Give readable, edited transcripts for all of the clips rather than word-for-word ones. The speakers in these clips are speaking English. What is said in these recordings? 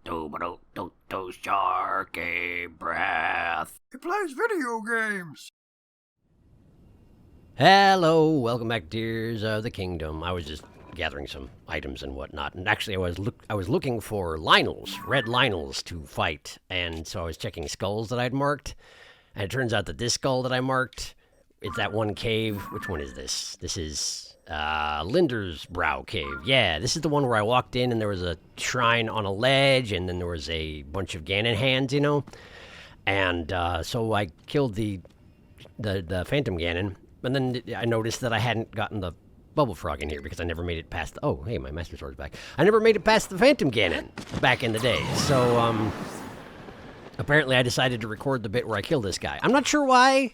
SharkyBreath. He plays video games. Hello, welcome back, Tears of the Kingdom. I was just gathering some items and whatnot, and actually I was looking for Lionels, red Lionels to fight, and so I was checking skulls that I'd marked, and it turns out that this skull that I marked is that one cave. Which one is this? This is Linder's Brow Cave. Yeah, this is the one where I walked in and there was a shrine on a ledge, and then there was a bunch of Ganon hands, you know, and so I killed the Phantom Ganon. And then I noticed that I hadn't gotten the Bubble Frog in here because I never made it past... Oh, hey, my Master Sword's back. I never made it past the Phantom Ganon back in the day. So, apparently I decided to record the bit where I kill this guy. I'm not sure why.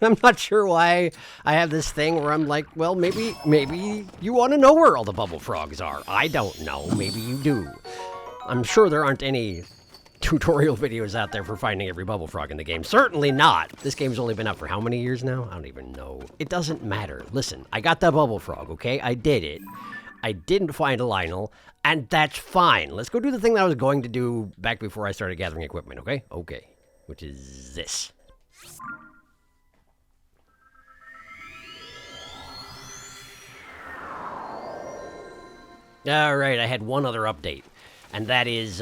I'm not sure why I have this thing where I'm like, well, maybe you want to know where all the Bubble Frogs are. I don't know. Maybe you do. I'm sure there aren't any tutorial videos out there for finding every Bubble Frog in the game. Certainly not. This game's only been out for how many years now? I don't even know. It doesn't matter. Listen, I got that Bubble Frog, okay? I did it. I didn't find a Lionel, and that's fine. Let's go do the thing that I was going to do back before I started gathering equipment, okay? Okay. Which is this. Alright, I had one other update, and that is,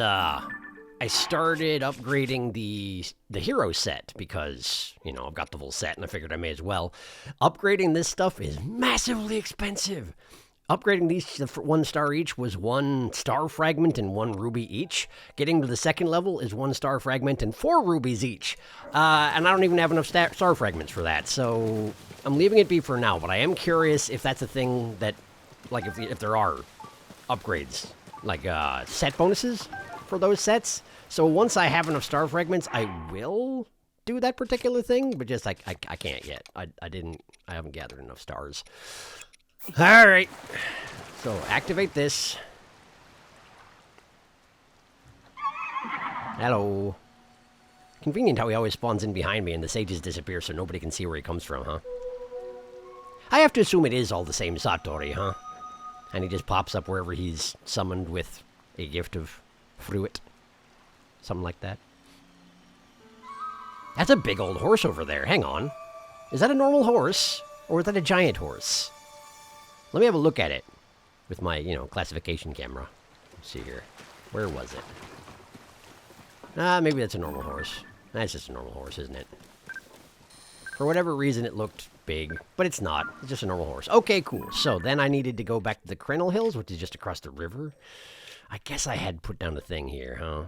I started upgrading the hero set because, you know, I've got the full set and I figured I may as well. Upgrading this stuff is massively expensive. Upgrading these to 1 star each was 1 star fragment and 1 ruby each. Getting to the second level is 1 star fragment and 4 rubies each. And I don't even have enough star fragments for that, so I'm leaving it be for now. But I am curious if that's a thing that, like, if there are upgrades, like set bonuses for those sets. So once I have enough star fragments, I will do that particular thing, but just like I can't yet. I haven't gathered enough stars. All right. So activate this. Hello. Convenient how he always spawns in behind me and the sages disappear so nobody can see where he comes from, huh? I have to assume it is all the same Satori, huh? And he just pops up wherever he's summoned with a gift of fruit. Something like that. That's a big old horse over there. Hang on. Is that a normal horse? Or is that a giant horse? Let me have a look at it with my, you know, classification camera. Let's see here. Where was it? Maybe that's a normal horse. That's just a normal horse, isn't it? For whatever reason, it looked big, but it's not. It's just a normal horse. Okay, cool. So then I needed to go back to the Crennel Hills, which is just across the river. I guess I had put down a thing here, huh?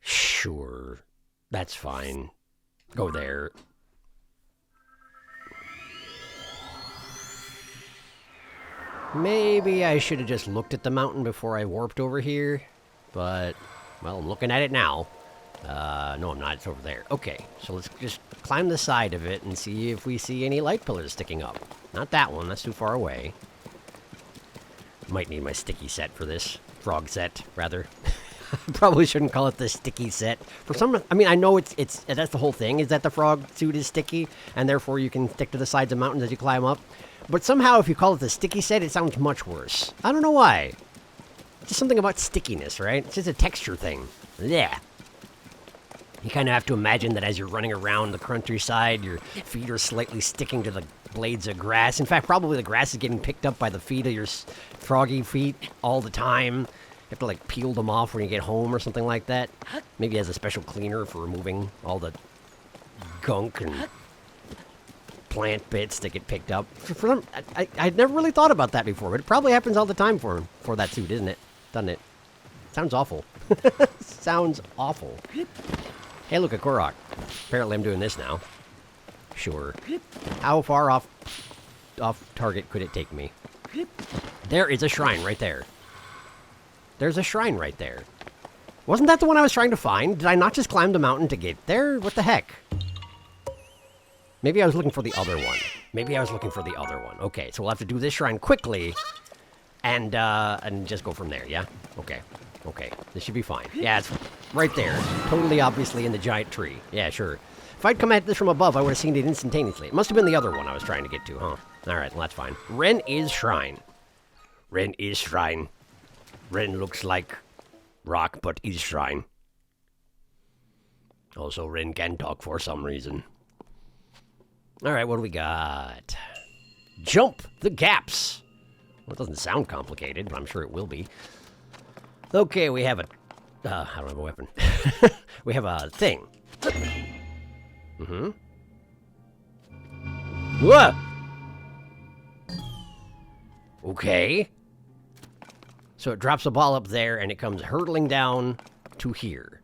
Sure. That's fine. Go there. Maybe I should have just looked at the mountain before I warped over here. But, well, I'm looking at it now. No, I'm not. It's over there. Okay, so let's just climb the side of it and see if we see any light pillars sticking up. Not that one. That's too far away. Might need my sticky set for this. Frog set, rather. Probably shouldn't call it the sticky set. For some, I mean, I know it's that's the whole thing, is that the frog suit is sticky, and therefore you can stick to the sides of mountains as you climb up. But somehow, if you call it the sticky set, it sounds much worse. I don't know why. Just something about stickiness, right? It's just a texture thing. Yeah. You kind of have to imagine that as you're running around the countryside, your feet are slightly sticking to the blades of grass. In fact, probably the grass is getting picked up by the feet of your froggy feet all the time. You have to, like, peel them off when you get home or something like that. Maybe it has a special cleaner for removing all the gunk and plant bits that get picked up. For them, I'd never really thought about that before, but it probably happens all the time for that suit, isn't it? Doesn't it? Sounds awful. Sounds awful. Hey, look, a Korok. Apparently I'm doing this now. Sure. How far off target could it take me? There is a shrine right there. There's a shrine right there. Wasn't that the one I was trying to find? Did I not just climb the mountain to get there? What the heck? Maybe I was looking for the other one. Maybe I was looking for the other one. Okay, so we'll have to do this shrine quickly and just go from there, yeah? Okay. Okay, this should be fine. Yeah, it's right there. Totally obviously in the giant tree. Yeah, sure. If I'd come at this from above, I would have seen it instantaneously. It must have been the other one I was trying to get to, huh? Alright, well, that's fine. Ren is shrine. Ren is shrine. Ren looks like rock, but he's shrine. Also, Rin can talk for some reason. Alright, what do we got? Jump the gaps! Well, it doesn't sound complicated, but I'm sure it will be. Okay, we have a... I don't have a weapon. We have a thing. Mm-hmm. Whoa! Okay. So it drops a ball up there, and it comes hurtling down to here.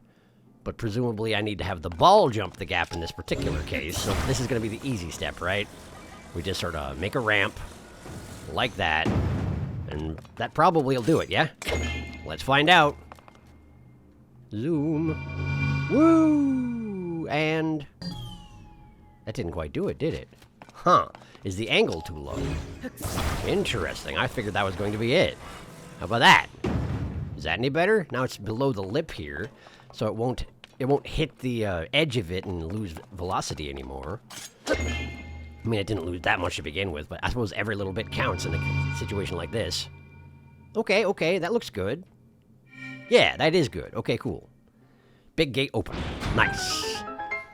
But presumably I need to have the ball jump the gap in this particular case, so this is going to be the easy step, right? We just sort of make a ramp, like that, and that probably will do it, yeah? Let's find out. Zoom. Woo! And... that didn't quite do it, did it? Huh. Is the angle too low? Interesting. I figured that was going to be it. How about that? Is that any better? Now it's below the lip here, so it won't hit the edge of it and lose velocity anymore. I mean, it didn't lose that much to begin with, but I suppose every little bit counts in a situation like this. Okay, that looks good. Yeah, that is good. Okay, cool. Big gate open. Nice.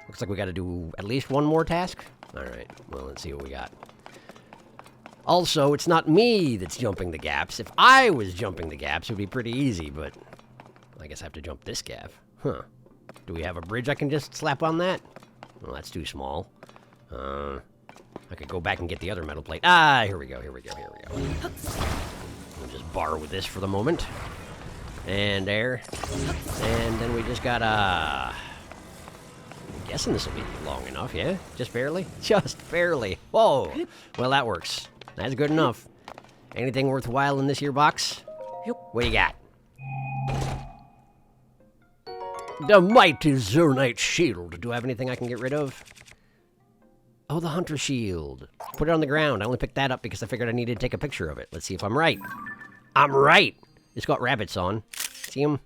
Looks like we got to do at least one more task. All right, well, let's see what we got. Also, it's not me that's jumping the gaps. If I was jumping the gaps, it would be pretty easy, but I guess I have to jump this gap. Huh. Do we have a bridge I can just slap on that? Well, that's too small. I could go back and get the other metal plate. Ah, here we go. We'll just borrow with this for the moment. And there. And then we just gotta... I'm guessing this will be long enough, yeah? Just barely? Just barely. Whoa. Well, that works. That's good enough. Anything worthwhile in this here box? What do you got? The mighty Zernite shield. Do I have anything I can get rid of? Oh, the hunter shield. Put it on the ground. I only picked that up because I figured I needed to take a picture of it. Let's see if I'm right. I'm right. It's got rabbits on. See them?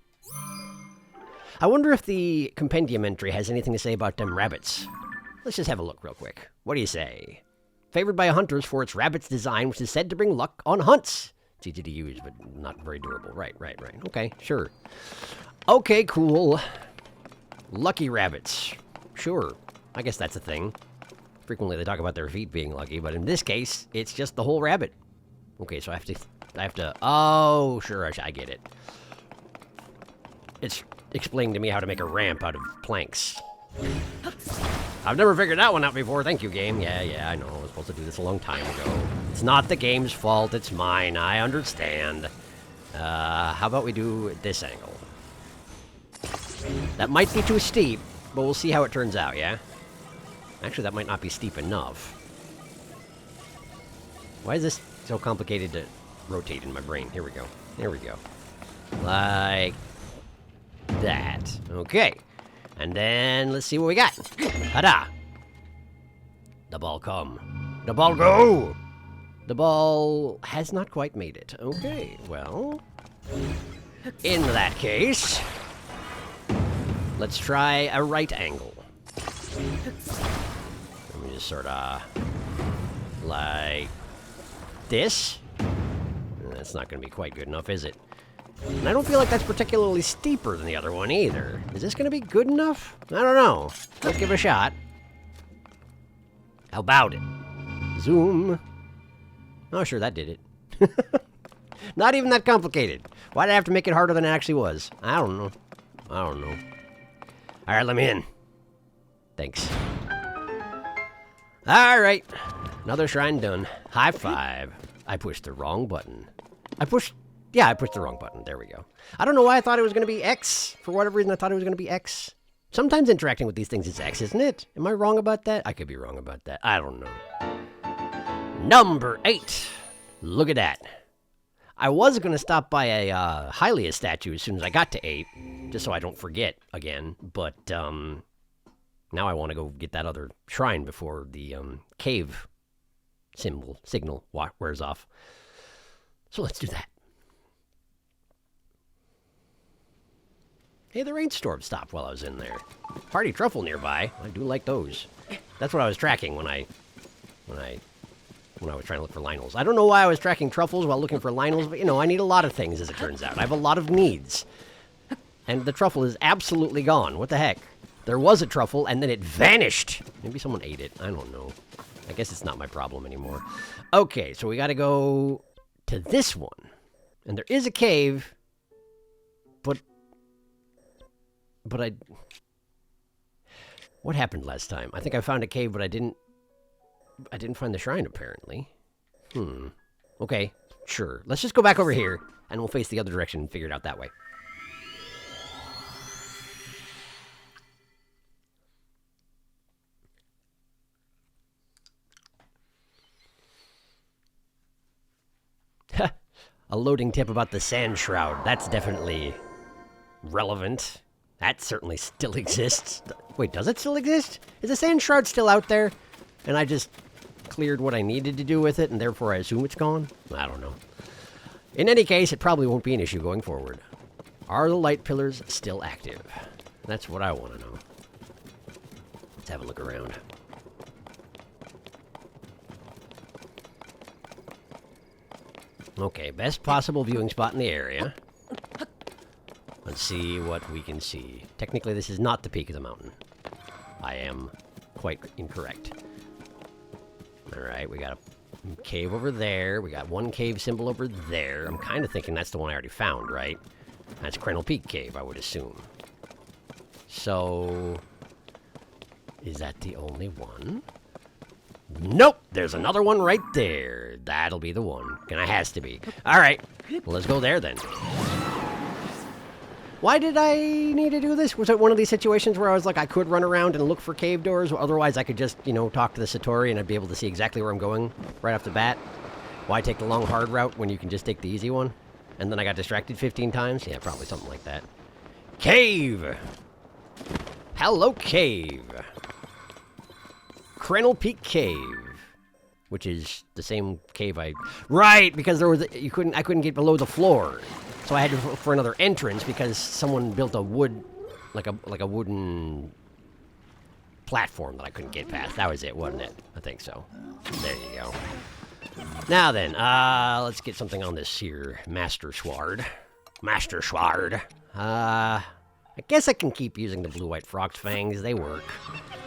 I wonder if the compendium entry has anything to say about them rabbits. Let's just have a look real quick. What do you say? Favored by hunters for its rabbit's design, which is said to bring luck on hunts. It's easy to use, but not very durable. Right. Okay, sure. Okay, cool. Lucky rabbits. Sure. I guess that's a thing. Frequently they talk about their feet being lucky, but in this case, it's just the whole rabbit. Okay, so I have to... Oh, sure, I get it. It's explaining to me how to make a ramp out of planks. I've never figured that one out before. Thank you, game. Yeah, I know. I was supposed to do this a long time ago. It's not the game's fault. It's mine. I understand. How about we do this angle? That might be too steep, but we'll see how it turns out, yeah? Actually, that might not be steep enough. Why is this so complicated to rotate in my brain? Here we go. Like that. Okay. And then, let's see what we got. Ta-da! The ball come. The ball go! The ball has not quite made it. Okay, well... in that case... let's try a right angle. Let me just sort of... like... this? That's not going to be quite good enough, is it? And I don't feel like that's particularly steeper than the other one, either. Is this going to be good enough? I don't know. Let's give it a shot. How about it? Zoom. Oh, sure, that did it. Not even that complicated. Why did I have to make it harder than it actually was? I don't know. All right, let me in. Thanks. All right. Another shrine done. High five. I pushed the wrong button. I pushed the wrong button. There we go. I don't know why I thought it was going to be X. For whatever reason, I thought it was going to be X. Sometimes interacting with these things is X, isn't it? Am I wrong about that? I could be wrong about that. I don't know. Number 8. Look at that. I was going to stop by a Hylia statue as soon as I got to 8, just so I don't forget again. But now I want to go get that other shrine before the cave signal wears off. So let's do that. Hey, the rainstorm stopped while I was in there. Hardy truffle nearby. I do like those. That's what I was tracking when I was trying to look for Lionels. I don't know why I was tracking truffles while looking for Lionels, but, you know, I need a lot of things, as it turns out. I have a lot of needs. and the truffle is absolutely gone. What the heck? There was a truffle, and then it vanished. Maybe someone ate it. I don't know. I guess it's not my problem anymore. Okay, so we gotta go to this one. And there is a cave, but I... What happened last time? I think I found a cave, but I didn't find the shrine, apparently. Okay, sure. Let's just go back over here, and we'll face the other direction and figure it out that way. A loading tip about the sand shroud. That's definitely relevant. That certainly still exists. Wait, does it still exist? Is the sand shroud still out there? And I just cleared what I needed to do with it, and therefore I assume it's gone? I don't know. In any case, it probably won't be an issue going forward. Are the light pillars still active? That's what I want to know. Let's have a look around. Okay, best possible viewing spot in the area. Let's see what we can see. Technically, this is not the peak of the mountain. I am quite incorrect. Alright, we got a cave over there. We got one cave symbol over there. I'm kind of thinking that's the one I already found, right? That's Crannel Peak Cave, I would assume. So... is that the only one? Nope! There's another one right there. That'll be the one. Gonna has to be. Alright, well, let's go there then. Why did I need to do this? Was it one of these situations where I was like, I could run around and look for cave doors? Otherwise, I could just, you know, talk to the Satori and I'd be able to see exactly where I'm going right off the bat? Why take the long, hard route when you can just take the easy one? And then I got distracted 15 times? Yeah, probably something like that. Cave! Hello, cave! Crannel Peak Cave, which is the same cave right, because there was I couldn't get below the floor, so I had to look for another entrance because someone built a wood, like a wooden platform that I couldn't get past. That was it, wasn't it? I think so. There you go. Now then, let's get something on this here Master Sword. Master Sword. I guess I can keep using the blue-white frog's fangs. They work.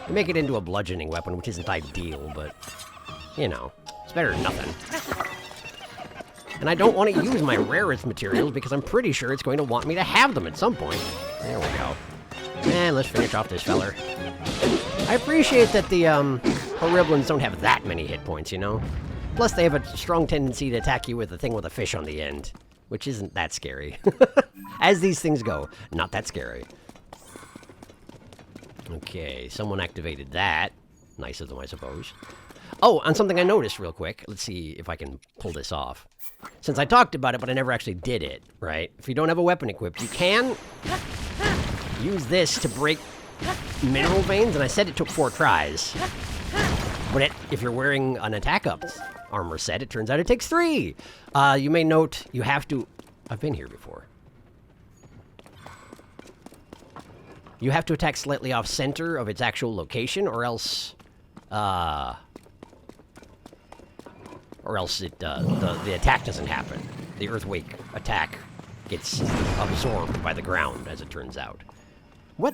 They make it into a bludgeoning weapon, which isn't ideal, but, you know, it's better than nothing. And I don't want to use my rarest materials because I'm pretty sure it's going to want me to have them at some point. There we go. And let's finish off this feller. I appreciate that the, Horriblins don't have that many hit points, you know? Plus, they have a strong tendency to attack you with a thing with a fish on the end, which isn't that scary. As these things go, not that scary. Okay, someone activated that. Nice of them, I suppose. Oh, and something I noticed real quick. Let's see if I can pull this off. Since I talked about it, but I never actually did it, right? If you don't have a weapon equipped, you can use this to break mineral veins, and I said it took 4 tries. But if you're wearing an attack-up armor set, it turns out it takes 3. You may note you have to... I've been here before. You have to attack slightly off-center of its actual location, or else... the attack doesn't happen. The Earthquake attack gets absorbed by the ground, as it turns out. What?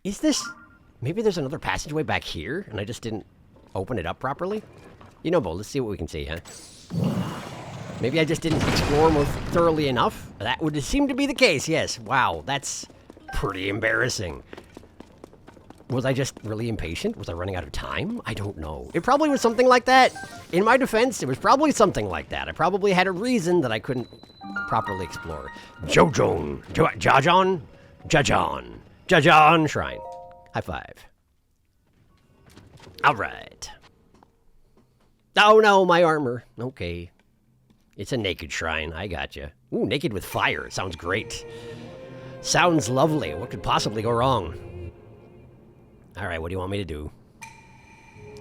Is this... Maybe there's another passageway back here, and I just didn't open it up properly? You know, Bo, let's see what we can see, huh? Maybe I just didn't explore more thoroughly enough? That would seem to be the case, yes. Wow, that's pretty embarrassing. Was I just really impatient? Was I running out of time? I don't know. It probably was something like that. In my defense, it was probably something like that. I probably had a reason that I couldn't properly explore. Jojon. Jajon? Jajon. Jajon Shrine. High five. All right. Oh no, my armor. Okay. It's a naked shrine. I gotcha. Ooh, naked with fire. Sounds great. Sounds lovely. What could possibly go wrong? All right, what do you want me to do?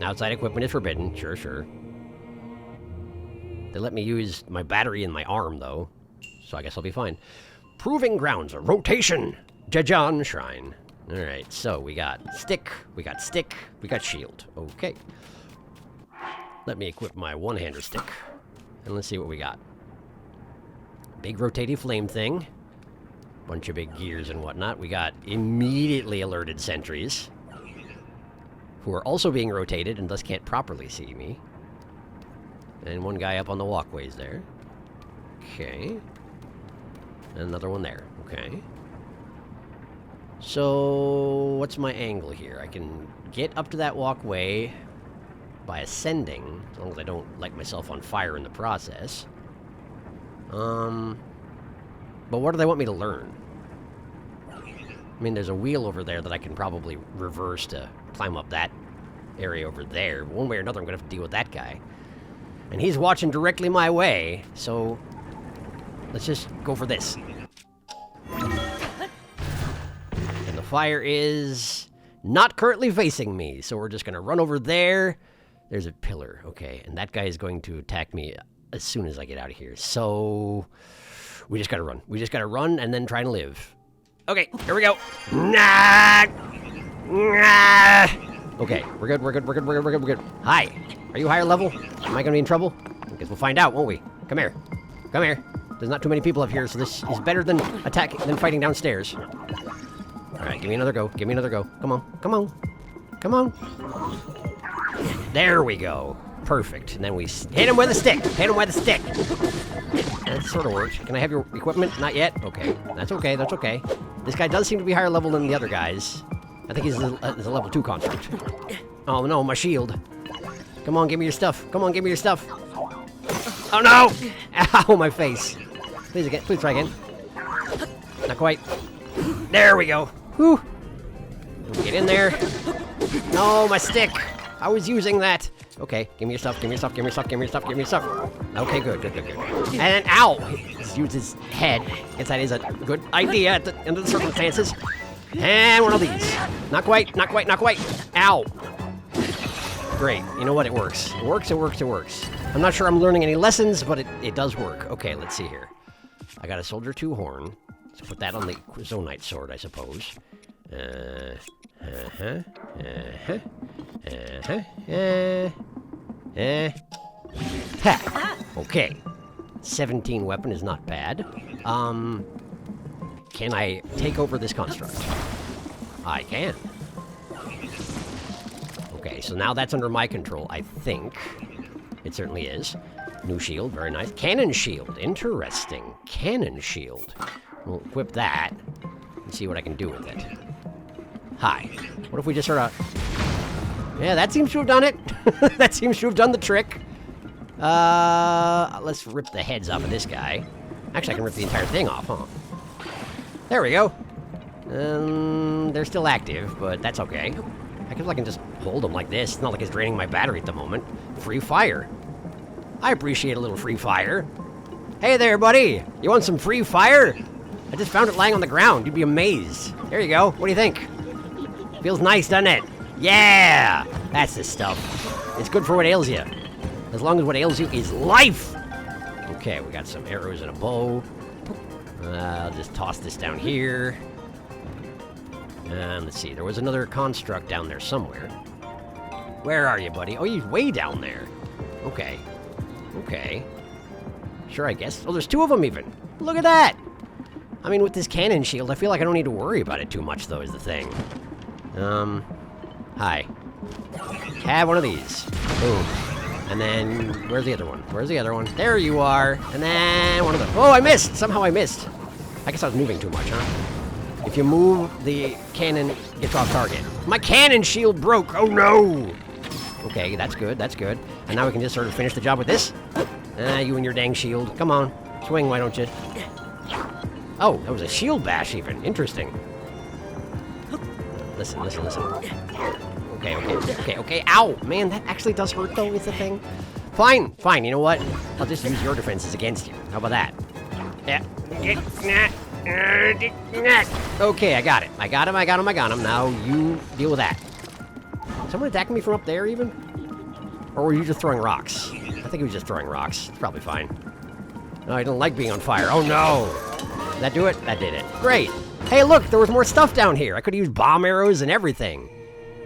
Outside equipment is forbidden. Sure, sure. They let me use my battery in my arm, though, so I guess I'll be fine. Proving grounds. Rotation. Jajan Shrine. All right, so we got stick, we got shield. Okay. Let me equip my one-hander stick, and let's see what we got. Big rotating flame thing. Bunch of big gears and whatnot. We got immediately alerted sentries, who are also being rotated and thus can't properly see me. And one guy up on the walkways there. Okay. And another one there. Okay. So, what's my angle here? I can get up to that walkway by ascending, as long as I don't light myself on fire in the process. But what do they want me to learn? I mean, there's a wheel over there that I can probably reverse to climb up that area over there. One way or another, I'm going to have to deal with that guy. And he's watching directly my way, so let's just go for this. And the fire is not currently facing me, so we're just going to run over there. There's a pillar, okay, and that guy is going to attack me as soon as I get out of here. So we just got to run. We just got to run and then try and live. Okay, here we go. Nah! Nah! Okay, we're good, we're good, we're good, we're good, we're good, we're good. Hi, are you higher level? Am I gonna be in trouble? I guess we'll find out, won't we? Come here. Come here. There's not too many people up here, so this is better than fighting downstairs. Alright, give me another go. Give me another go. Come on. Come on. Come on. There we go. Perfect. And then we hit him with a stick. Hit him with a stick. That sort of works. Can I have your equipment? Not yet? Okay. That's okay. That's okay. This guy does seem to be higher level than the other guys. I think he's a level 2 construct. Oh no, my shield. Come on, give me your stuff. Come on, give me your stuff. Oh no! Ow, my face. Please again. Please try again. Not quite. There we go. Whew. Get in there. No, my stick. I was using that. Okay, give me your stuff, give me your stuff, give me your stuff, give me your stuff, give me your stuff. Okay, good, good, good, good. And then, ow! Just use his head. Guess that is a good idea under the circumstances. And one of these. Not quite, not quite, not quite. Ow! Great. You know what? It works. It works, it works, it works. I'm not sure I'm learning any lessons, but it does work. Okay, let's see here. I got a Soldier 2 horn. Let's put that on the Zonite sword, I suppose. Ha! Okay. 17 weapon is not bad. Can I take over this construct? I can. Okay, so now that's under my control, I think. It certainly is. New shield, very nice. Cannon shield, interesting. Cannon shield. We'll equip that and see what I can do with it. Hi. What if we just sort of... Yeah, that seems to have done it. That seems to have done the trick. Let's rip the heads off of this guy. Actually, I can rip the entire thing off, huh? There we go. They're still active, but that's okay. I guess I can just hold them like this. It's not like it's draining my battery at the moment. Free fire. I appreciate a little free fire. Hey there, buddy. You want some free fire? I just found it lying on the ground. You'd be amazed. There you go. What do you think? Feels nice, doesn't it? Yeah! That's the stuff. It's good for what ails you. As long as what ails you is life! Okay, we got some arrows and a bow. I'll just toss this down here. And let's see, there was another construct down there somewhere. Where are you, buddy? Oh, you're way down there. Okay. Okay. Sure, I guess. Oh, there's 2 of them even. Look at that! I mean, with this cannon shield, I feel like I don't need to worry about it too much, though, is the thing. Hi. Have one of these. Boom. And then, where's the other one? Where's the other one? There you are. And then one of them. Oh, I missed! Somehow I missed. I guess I was moving too much, huh? If you move, the cannon gets off target. My cannon shield broke! Oh, no! Okay, that's good, that's good. And now we can just sort of finish the job with this. You and your dang shield. Come on. Swing, why don't you? Oh, that was a shield bash, even. Interesting. Listen, listen, listen. Okay, okay, okay, okay. Ow! Man, that actually does hurt, though, is the thing. Fine, fine. You know what? I'll just use your defenses against you. How about that? Okay, I got it. I got him, I got him, I got him. Now you deal with that. Someone attacking me from up there, even? Or were you just throwing rocks? I think he was just throwing rocks. It's probably fine. No, I don't like being on fire. Oh, no! Did that do it? That did it. Great! Hey, look! There was more stuff down here! I could use bomb arrows and everything.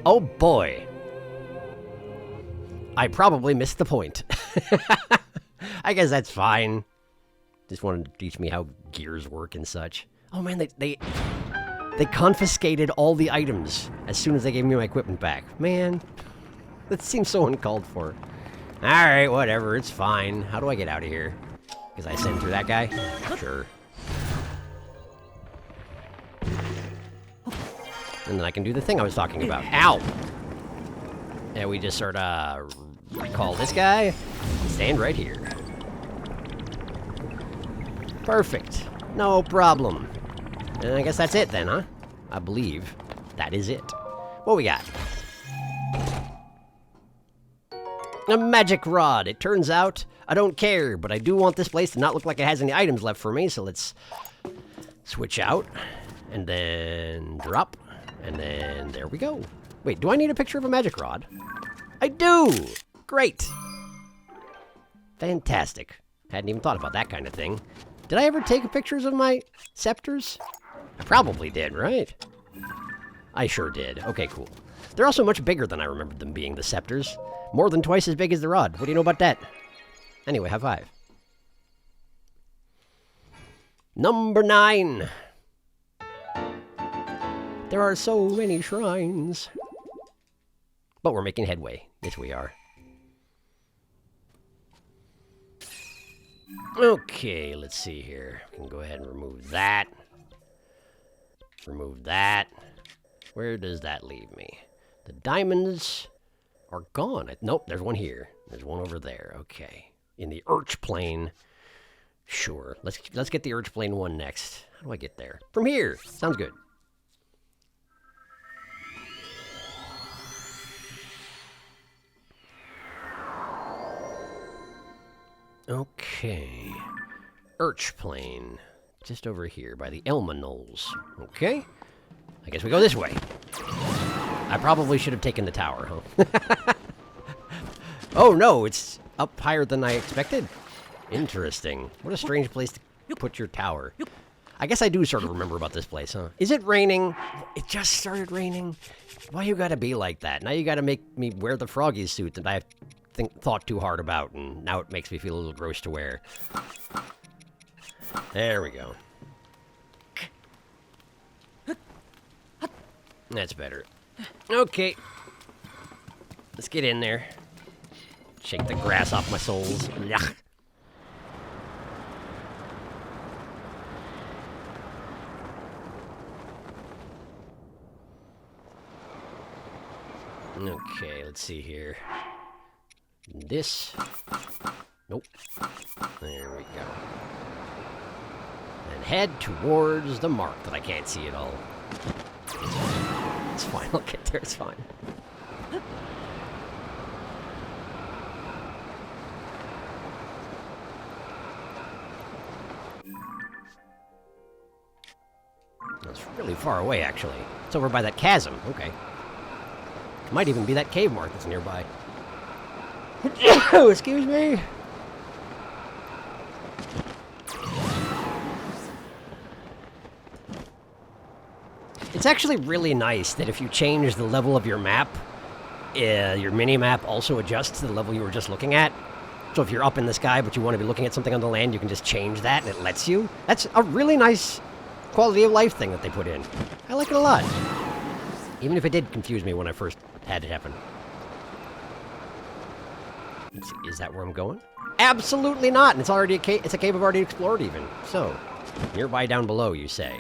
Oh, boy. I probably missed the point. I guess that's fine. Just wanted to teach me how gears work and such. Oh man, they confiscated all the items as soon as they gave me my equipment back. Man, that seems so uncalled for. Alright, whatever, it's fine. How do I get out of here? Because I send through that guy? Sure. And then I can do the thing I was talking about. Ow! Yeah, we just sort of recall this guy. Stand right here. Perfect. No problem. And I guess that's it then, huh? I believe that is it. What we got? A magic rod. It turns out I don't care, but I do want this place to not look like it has any items left for me, so let's switch out and then drop. And then there we go. Wait, do I need a picture of a magic rod? I do! Great! Fantastic. Hadn't even thought about that kind of thing. Did I ever take pictures of my scepters? I probably did, right? I sure did. Okay, cool. They're also much bigger than I remembered them being, the scepters. More than twice as big as the rod. What do you know about that? Anyway, high five. Number 9. There are so many shrines. But we're making headway. Yes, we are. Okay, let's see here. We can go ahead and remove that. Remove that. Where does that leave me? The diamonds are gone. Nope, there's one here. There's one over there. Okay. In the Urch Plane. Sure. Let's get the Urch Plane one next. How do I get there? From here. Sounds good. Okay. Urch Plane. Just over here by the Elma Knolls. Okay. I guess we go this way. I probably should have taken the tower, huh? Oh no, it's up higher than I expected. Interesting. What a strange place to put your tower. I guess I do sort of remember about this place, huh? Is it raining? It just started raining. Why you gotta be like that? Now you gotta make me wear the Froggy suit that I've thought too hard about, and now it makes me feel a little gross to wear. There we go. That's better. Okay. Let's get in there. Shake the grass off my soles. Yuck. Okay, let's see here. This. Nope. There we go. And head towards the mark that I can't see at all. It's fine, I'll get there, it's fine. It's really far away, actually. It's over by that chasm, okay. Might even be that cave mark that's nearby. Oh, excuse me. It's actually really nice that if you change the level of your map, your mini-map also adjusts to the level you were just looking at. So if you're up in the sky but you want to be looking at something on the land, you can just change that and it lets you. That's a really nice quality of life thing that they put in. I like it a lot. Even if it did confuse me when I first had it happen. Let's see, is that where I'm going? Absolutely not! And it's already a cave. It's a cave I've already explored even. So, nearby down below, you say.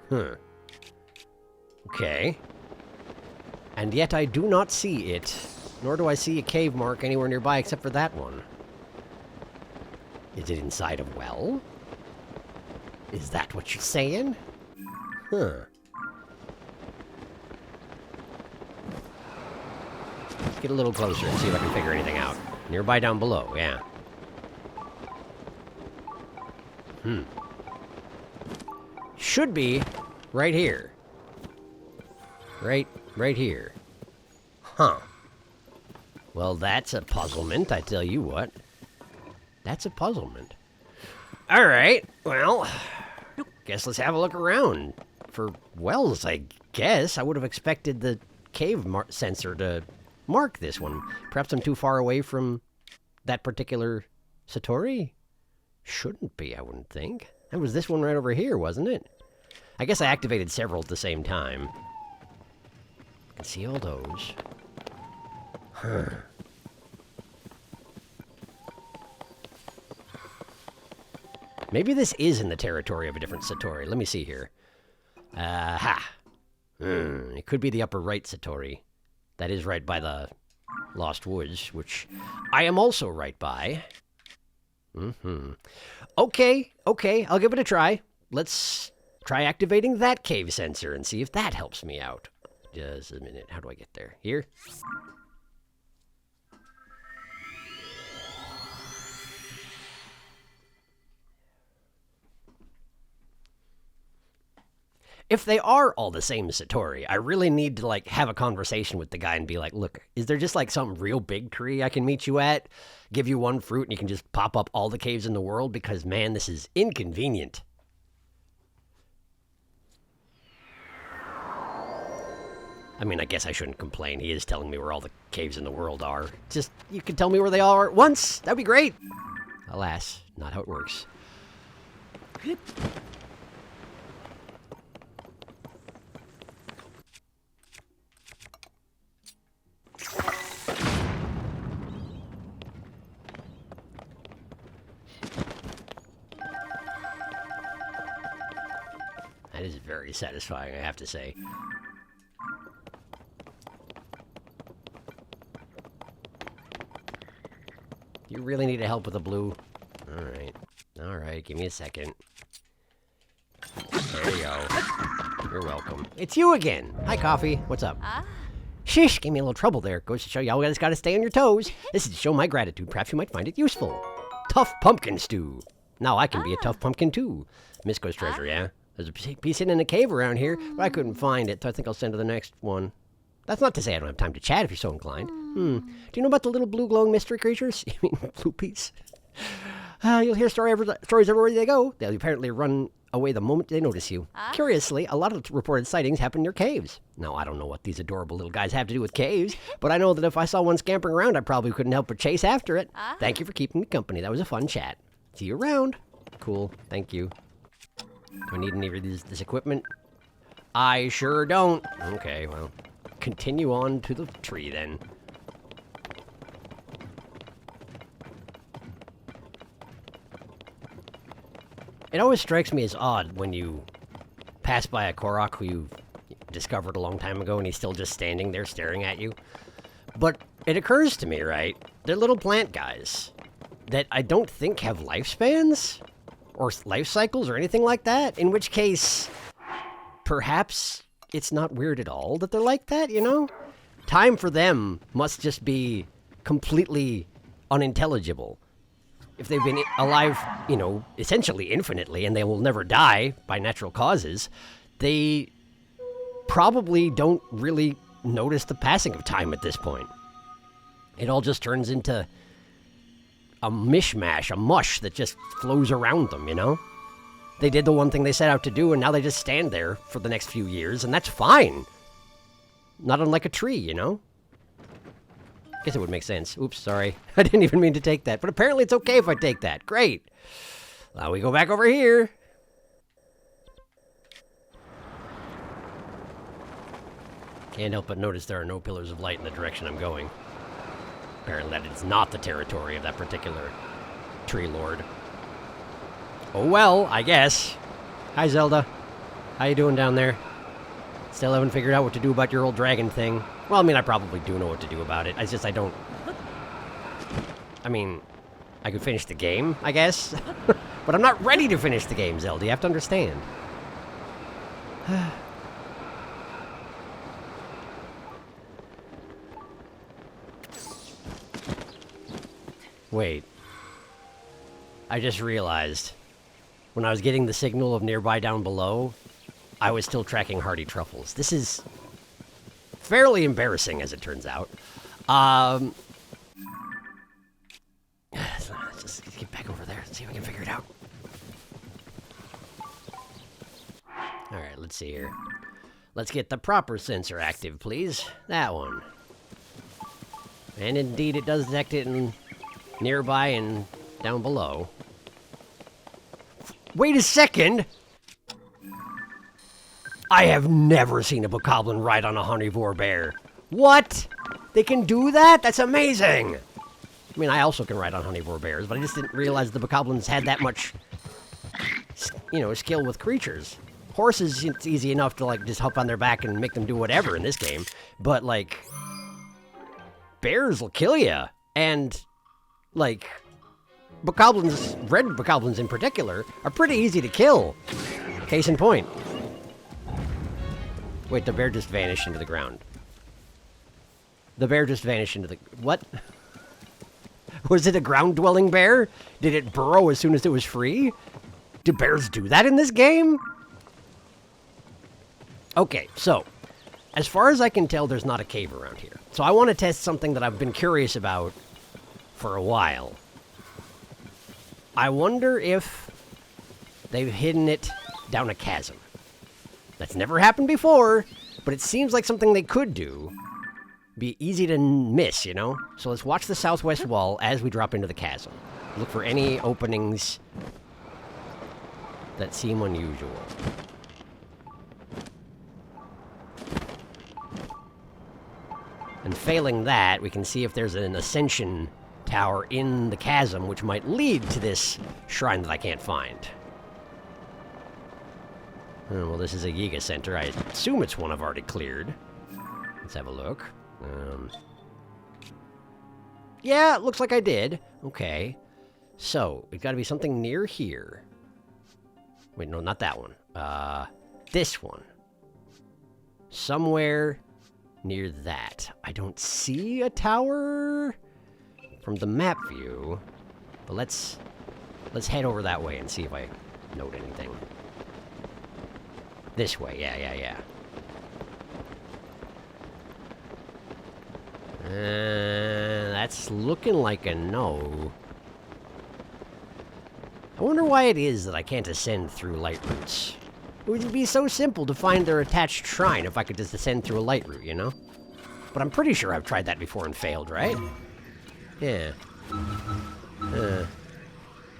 Huh. Okay. And yet I do not see it, nor do I see a cave mark anywhere nearby except for that one. Is it inside a well? Is that what you're saying? Huh. Let's get a little closer and see if I can figure anything out. Nearby down below, yeah. Should be right here. Right here. Huh. Well, that's a puzzlement, I tell you what. That's a puzzlement. Alright, well, guess let's have a look around. For wells, I guess. I would have expected the cave sensor to mark this one. Perhaps I'm too far away from that particular Satori? Shouldn't be, I wouldn't think. That was this one right over here, wasn't it? I guess I activated several at the same time. I can see all those. Huh. Maybe this is in the territory of a different Satori. Let me see here. Aha! It could be the upper right Satori. That is right by the Lost Woods, which I am also right by. Okay, I'll give it a try. Let's try activating that cave sensor and see if that helps me out. Just a minute. How do I get there? Here? If they are all the same Satori, I really need to, like, have a conversation with the guy and be like, look, is there just, like, some real big tree I can meet you at? Give you one fruit and you can just pop up all the caves in the world? Because, man, this is inconvenient. I mean, I guess I shouldn't complain. He is telling me where all the caves in the world are. Just, you can tell me where they all are at once. That'd be great. Alas, not how it works. That is very satisfying, I have to say. You really need help with the blue? Alright, give me a second. There you go. You're welcome. It's you again! Hi, Coffee. What's up? Shish, gave me a little trouble there. Goes to show you always gotta stay on your toes. This is to show my gratitude. Perhaps you might find it useful. Tough pumpkin stew. Now I can be a tough pumpkin too. Misco's treasure, yeah? There's a piece hidden in a cave around here, but I couldn't find it, so I think I'll send to the next one. That's not to say I don't have time to chat if you're so inclined. Do you know about the little blue glowing mystery creatures? You mean blue peas? You'll hear stories everywhere they go. They'll apparently run away the moment they notice you. Curiously, a lot of reported sightings happen near caves. Now, I don't know what these adorable little guys have to do with caves, but I know that if I saw one scampering around, I probably couldn't help but chase after it. Thank you for keeping me company. That was a fun chat. See you around. Cool. Thank you. Do I need any of this equipment? I sure don't. Okay, well, continue on to the tree then. It always strikes me as odd when you pass by a Korok who you discovered a long time ago and he's still just standing there staring at you. But it occurs to me, right? They're little plant guys that I don't think have lifespans or life cycles or anything like that, in which case, perhaps it's not weird at all that they're like that, you know? Time for them must just be completely unintelligible. If they've been alive, you know, essentially infinitely, and they will never die by natural causes, they probably don't really notice the passing of time at this point. It all just turns into a mishmash, a mush that just flows around them, you know? They did the one thing they set out to do, and now they just stand there for the next few years, and that's fine. Not unlike a tree, you know? Guess it would make sense. Oops, sorry. I didn't even mean to take that, but apparently it's okay if I take that. Great. Now we go back over here. Can't help but notice there are no pillars of light in the direction I'm going. Apparently that is not the territory of that particular tree lord. Oh well, I guess. Hi, Zelda. How you doing down there? Still haven't figured out what to do about your old dragon thing. Well, I mean, I probably do know what to do about it. It's just I don't... I mean, I could finish the game, I guess. But I'm not ready to finish the game, Zelda. You have to understand. Wait. I just realized, when I was getting the signal of nearby down below, I was still tracking hardy truffles. This is fairly embarrassing, as it turns out. Let's just get back over there and see if we can figure it out. Alright, let's see here. Let's get the proper sensor active, please. That one. And indeed, it does detect it in nearby and down below. Wait a second! I have never seen a bokoblin ride on a honeyvore bear. What? They can do that? That's amazing! I mean, I also can ride on honeyvore bears, but I just didn't realize the bokoblins had that much, you know, skill with creatures. Horses, it's easy enough to, like, just hop on their back and make them do whatever in this game. But, like, bears will kill you. And, like, bokoblins, red bokoblins in particular, are pretty easy to kill. Case in point. Wait, the bear just vanished into the ground. The bear just vanished into the... What? Was it a ground-dwelling bear? Did it burrow as soon as it was free? Do bears do that in this game? Okay, so, as far as I can tell, there's not a cave around here. So I want to test something that I've been curious about for a while. I wonder if they've hidden it down a chasm. That's never happened before, but it seems like something they could do. Be easy to miss, you know? So let's watch the southwest wall as we drop into the chasm. Look for any openings that seem unusual. And failing that, we can see if there's an ascension tower in the chasm, which might lead to this shrine that I can't find. Oh, well, this is a Yiga Center. I assume it's one I've already cleared. Let's have a look. Yeah, it looks like I did. Okay. So, it's got to be something near here. Wait, no, not that one. This one. Somewhere near that. I don't see a tower from the map view, but let's head over that way and see if I note anything. This way, yeah. That's looking like a no. I wonder why it is that I can't ascend through light routes. It would be so simple to find their attached shrine if I could just ascend through a light route, you know? But I'm pretty sure I've tried that before and failed, right? Yeah.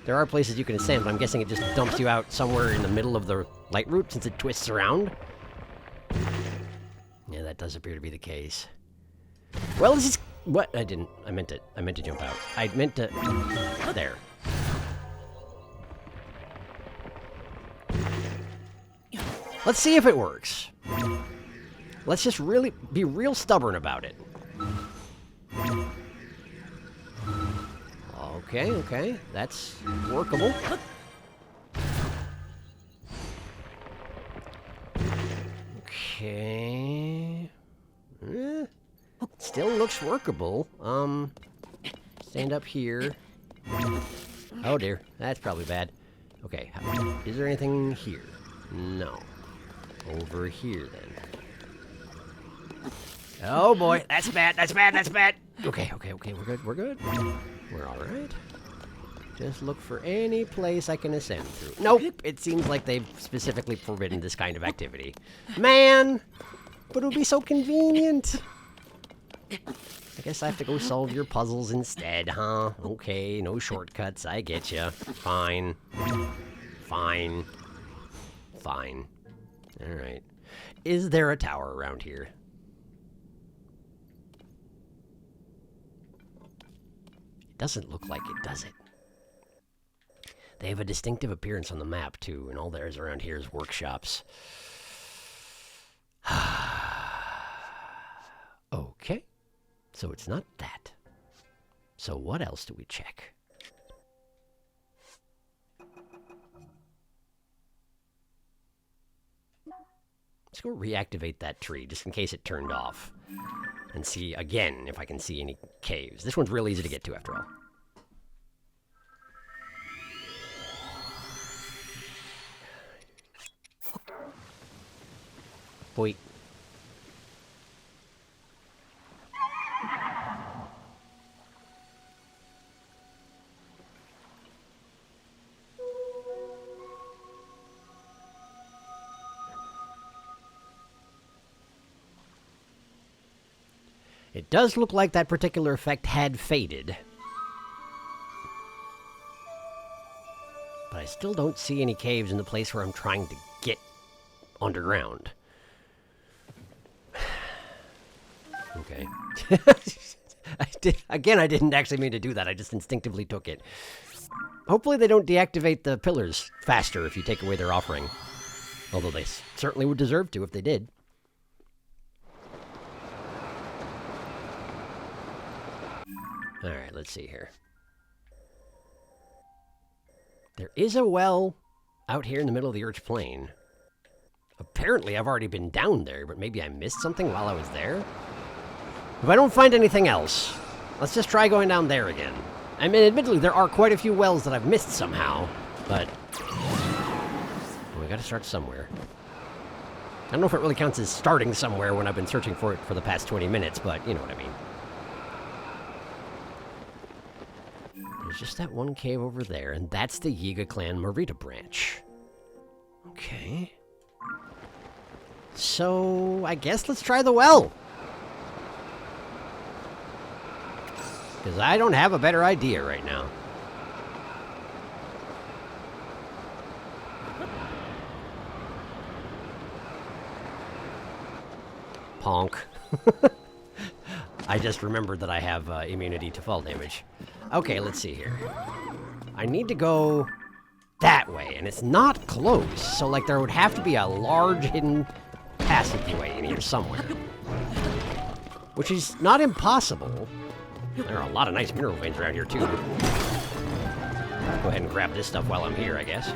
There are places you can ascend, but I'm guessing it just dumps you out somewhere in the middle of the light route since it twists around. Yeah, that does appear to be the case. Well, this is... What? I didn't. I meant to jump out. I meant to... There. Let's see if it works. Let's just really be real stubborn about it. Okay. That's workable. Okay. Still looks workable. Stand up here. Oh dear, that's probably bad. Okay, is there anything here? No. Over here, then. Oh boy, that's bad. Okay, we're good. We're alright. Just look for any place I can ascend through. Nope, it seems like they've specifically forbidden this kind of activity. Man! But it would be so convenient. I guess I have to go solve your puzzles instead, huh? Okay, no shortcuts, I get ya. Fine. Alright. Is there a tower around here? It doesn't look like it, does it? They have a distinctive appearance on the map, too, and all there is around here is workshops. Okay. So it's not that. So what else do we check? Let's go reactivate that tree, just in case it turned off. And see, again, if I can see any caves. This one's real easy to get to, after all. Boy. It does look like that particular effect had faded. But I still don't see any caves in the place where I'm trying to get underground. Okay. I didn't actually mean to do that. I just instinctively took it. Hopefully they don't deactivate the pillars faster if you take away their offering. Although they certainly would deserve to if they did. Alright, let's see here. There is a well out here in the middle of the Urch Plain. Apparently I've already been down there, but maybe I missed something while I was there? If I don't find anything else, let's just try going down there again. I mean, admittedly, there are quite a few wells that I've missed somehow, but we gotta start somewhere. I don't know if it really counts as starting somewhere when I've been searching for it for the past 20 minutes, but you know what I mean. There's just that one cave over there, and that's the Yiga Clan Marita branch. Okay. So, I guess let's try the well. Because I don't have a better idea right now. Honk. I just remembered that I have immunity to fall damage. Okay, let's see here. I need to go that way, and it's not close, so like there would have to be a large hidden passageway in here somewhere. Which is not impossible. There are a lot of nice mineral veins around here, too. Go ahead and grab this stuff while I'm here, I guess.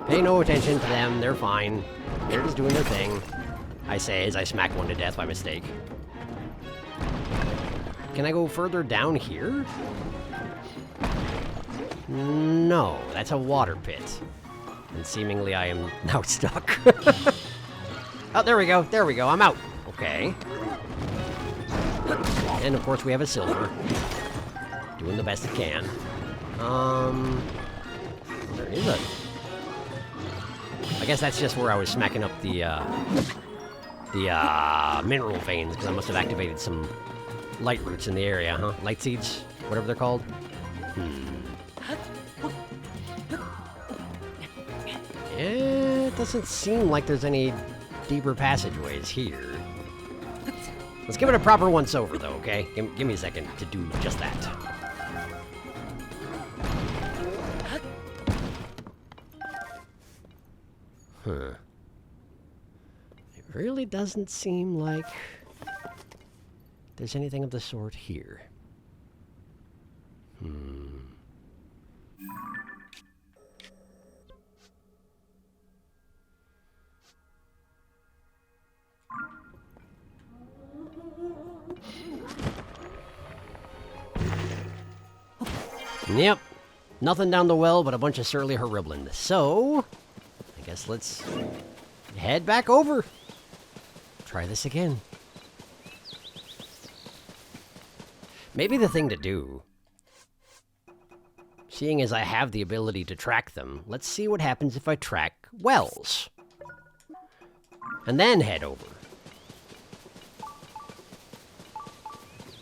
Pay no attention to them, they're fine. They're just doing their thing. I say as I smack one to death by mistake. Can I go further down here? No, that's a water pit. And seemingly I am now stuck. Oh, there we go, I'm out. Okay. And of course we have a silver. Doing the best it can. There is a... I guess that's just where I was smacking up the mineral veins, because I must have activated some light roots in the area, huh? Light seeds? Whatever they're called? It doesn't seem like there's any deeper passageways here. Let's give it a proper once-over, though, okay? Give me a second to do just that. Huh. It really doesn't seem like there's anything of the sort here. Yep. Nothing down the well but a bunch of surly horriblin. So, I guess let's head back over. Try this again. Maybe the thing to do, seeing as I have the ability to track them, let's see what happens if I track wells. And then head over.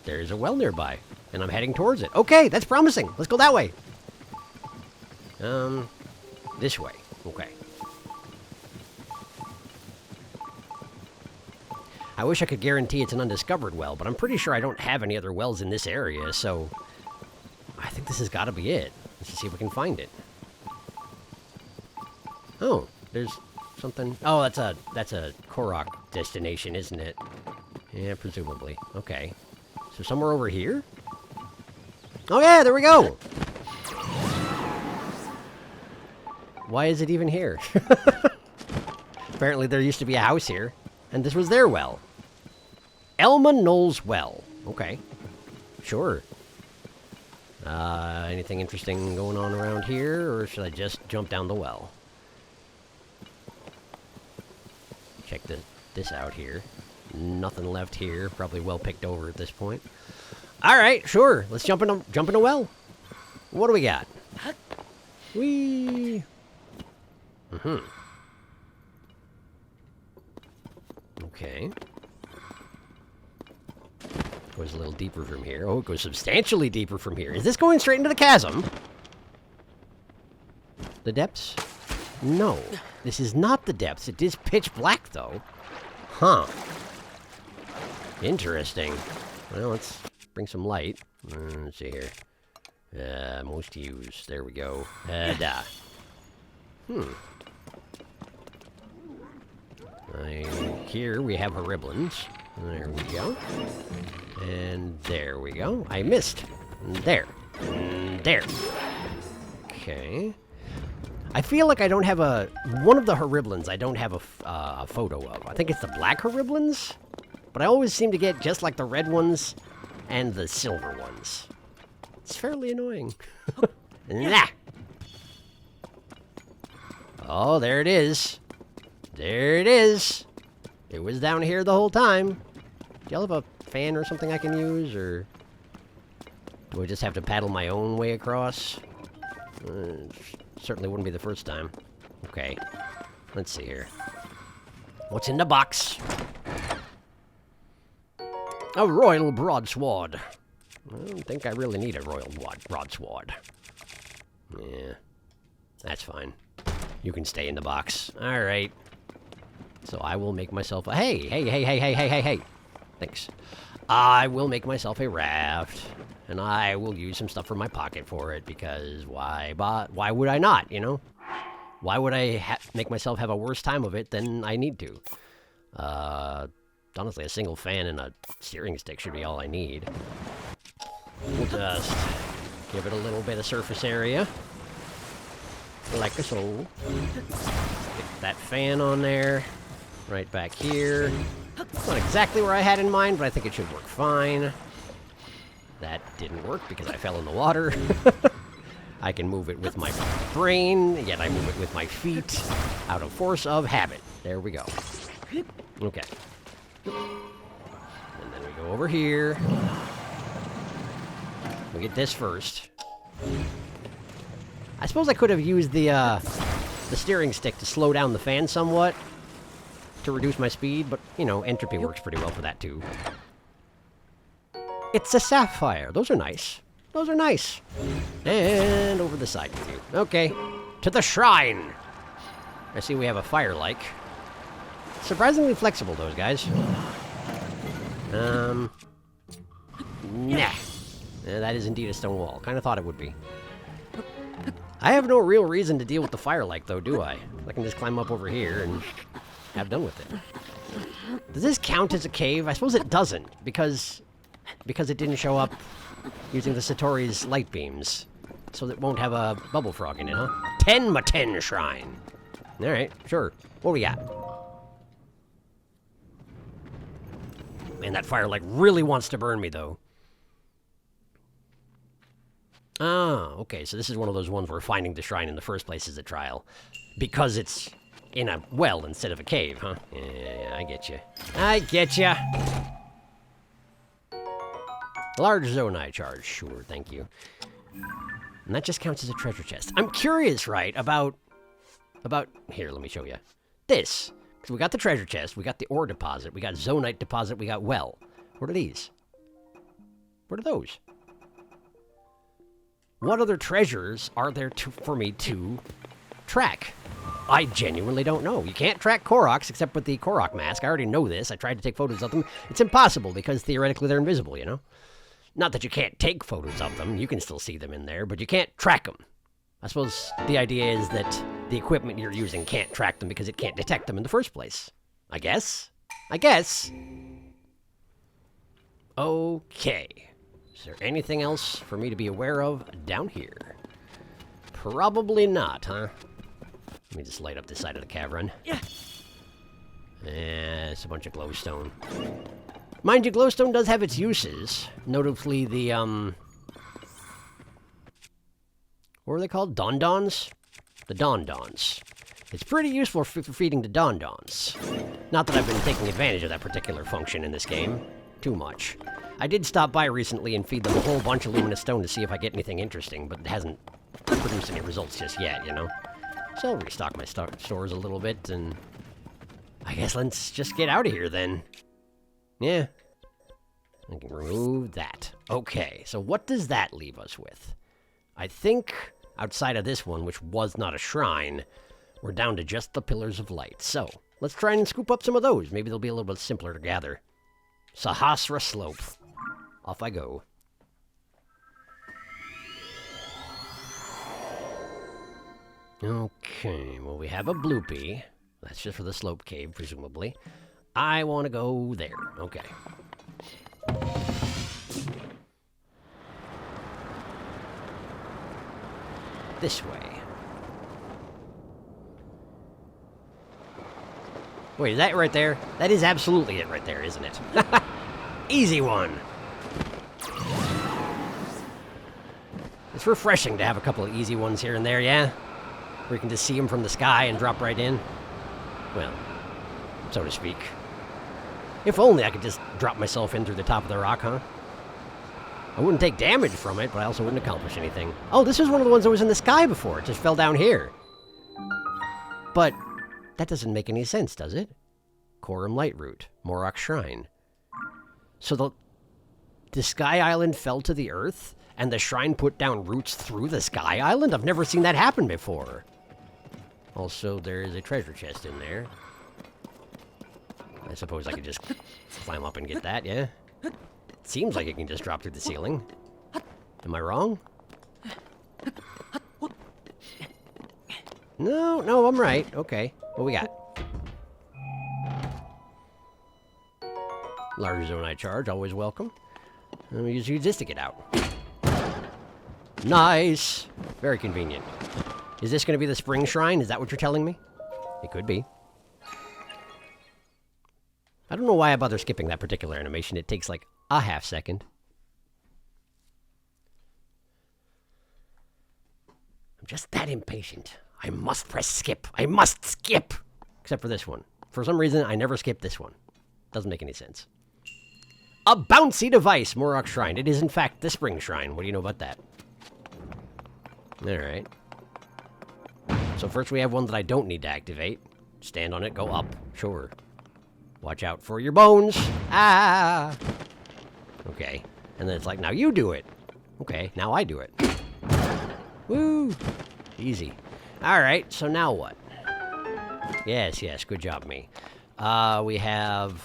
There's a well nearby, and I'm heading towards it. Okay, that's promising. Let's go that way. This way. Okay. I wish I could guarantee it's an undiscovered well, but I'm pretty sure I don't have any other wells in this area, so I think this has got to be it. Let's just see if we can find it. Oh, there's something. Oh, that's a Korok destination, isn't it? Yeah, presumably. Okay. So somewhere over here? Oh yeah, there we go! Why is it even here? Apparently there used to be a house here, and this was their well. Elma Knoll's Well. Okay. Sure. Anything interesting going on around here, or should I just jump down the well? Check this out here. Nothing left here. Probably well picked over at this point. Alright, sure. Let's jump in a well. What do we got? Whee! Okay. Goes a little deeper from here. Oh, it goes substantially deeper from here. Is this going straight into the chasm? The depths? No, this is not the depths. It is pitch black, though. Huh. Interesting. Well, let's bring some light. Let's see here. Most used. There we go. Here we have Horriblins. There we go. And there we go. I missed. There. There. Okay. I feel like I don't have one of the Horriblins I don't have a photo of. I think it's the black Horriblins, but I always seem to get just like the red ones and the silver ones. It's fairly annoying. Nah. Oh, there it is. There it is. It was down here the whole time. Do y'all have a fan or something I can use, or do I just have to paddle my own way across? Certainly wouldn't be the first time. Okay. Let's see here. What's in the box? A royal broadsword. I don't think I really need a royal broadsword. Yeah. That's fine. You can stay in the box. Alright. So I will make myself a... Hey! Thanks. I will make myself a raft. And I will use some stuff from my pocket for it, because why would I not, you know? Why would I make myself have a worse time of it than I need to? Honestly, a single fan and a steering stick should be all I need. We'll just give it a little bit of surface area. Like so. Stick that fan on there. Right back here. Not exactly where I had in mind, but I think it should work fine. That didn't work because I fell in the water. I can move it with my brain, yet I move it with my feet out of force of habit. There we go. Okay. And then we go over here. We get this first. I suppose I could have used the steering stick to slow down the fan somewhat to reduce my speed, but, you know, entropy works pretty well for that, too. It's a sapphire. Those are nice. Those are nice. And over the side with you. Okay. To the shrine. I see we have a fire-like. Surprisingly flexible, those guys. Nah. Yeah, that is indeed a stone wall. Kind of thought it would be. I have no real reason to deal with the fire-like, though, do I? I can just climb up over here and have done with it. Does this count as a cave? I suppose it doesn't, because it didn't show up using the Satori's light beams. So it won't have a bubble frog in it, huh? Tenma-ten shrine. Alright, sure. What do we got? Man, that fire-like really wants to burn me, though. Ah, okay, so this is one of those ones where finding the shrine in the first place is a trial. Because it's in a well instead of a cave, huh? Yeah, I get you. I get you. Large zonite charge, sure, thank you. And that just counts as a treasure chest. I'm curious, right, about... Here, let me show you. This. Because we got the treasure chest, we got the ore deposit, we got zonite deposit, we got well. What are these? What are those? What other treasures are there for me to track? I genuinely don't know. You can't track Koroks except with the Korok mask. I already know this. I tried to take photos of them. It's impossible because theoretically they're invisible, you know? Not that you can't take photos of them. You can still see them in there, but you can't track them. I suppose the idea is that the equipment you're using can't track them because it can't detect them in the first place. I guess. Okay. Is there anything else for me to be aware of down here? Probably not, huh? Let me just light up this side of the cavern. Yeah. It's a bunch of glowstone. Mind you, glowstone does have its uses. Notably the, what are they called? Dondons? The Dondons. It's pretty useful for feeding the Dondons. Not that I've been taking advantage of that particular function in this game. Too much. I did stop by recently and feed them a whole bunch of luminous stone to see if I get anything interesting, but it hasn't produced any results just yet, you know? So I'll restock my stores a little bit, and I guess let's just get out of here then. Yeah. I can remove that. Okay, so what does that leave us with? I think outside of this one, which was not a shrine, We're down to just the pillars of light. So, let's try and scoop up some of those. Maybe they'll be a little bit simpler to gather. Sahasra Slope. Off I go. Okay, well, we have a bloopy. That's just for the slope cave, presumably. I want to go there. Okay. This way. Wait, is that right there? That is absolutely it right there, isn't it? Easy one. It's refreshing to have a couple of easy ones here and there, yeah? Where you can just see them from the sky and drop right in. Well, so to speak. If only I could just drop myself in through the top of the rock, huh? I wouldn't take damage from it, but I also wouldn't accomplish anything. Oh, this is one of the ones that was in the sky before. It just fell down here. But that doesn't make any sense, does it? Coram Light Root, Morok Shrine. So the Sky Island fell to the earth, and the shrine put down roots through the Sky Island? I've never seen that happen before. Also, there is a treasure chest in there. I suppose I could just climb up and get that, yeah? It seems like it can just drop through the ceiling. Am I wrong? No, I'm right. Okay, what we got? Large Zonite charge, always welcome. Let me use this to get out. Nice! Very convenient. Is this going to be the spring shrine? Is that what you're telling me? It could be. I don't know why I bother skipping that particular animation. It takes like a half second. I'm just that impatient. I must press skip. I must skip! Except for this one. For some reason, I never skip this one. Doesn't make any sense. A bouncy device, Morok Shrine. It is, in fact, the spring shrine. What do you know about that? Alright. So first we have one that I don't need to activate. Stand on it, go up. Sure. Watch out for your bones. Ah! Okay. And then it's like, now you do it. Okay, now I do it. Woo! Easy. Alright, so now what? Yes, good job, me. We have...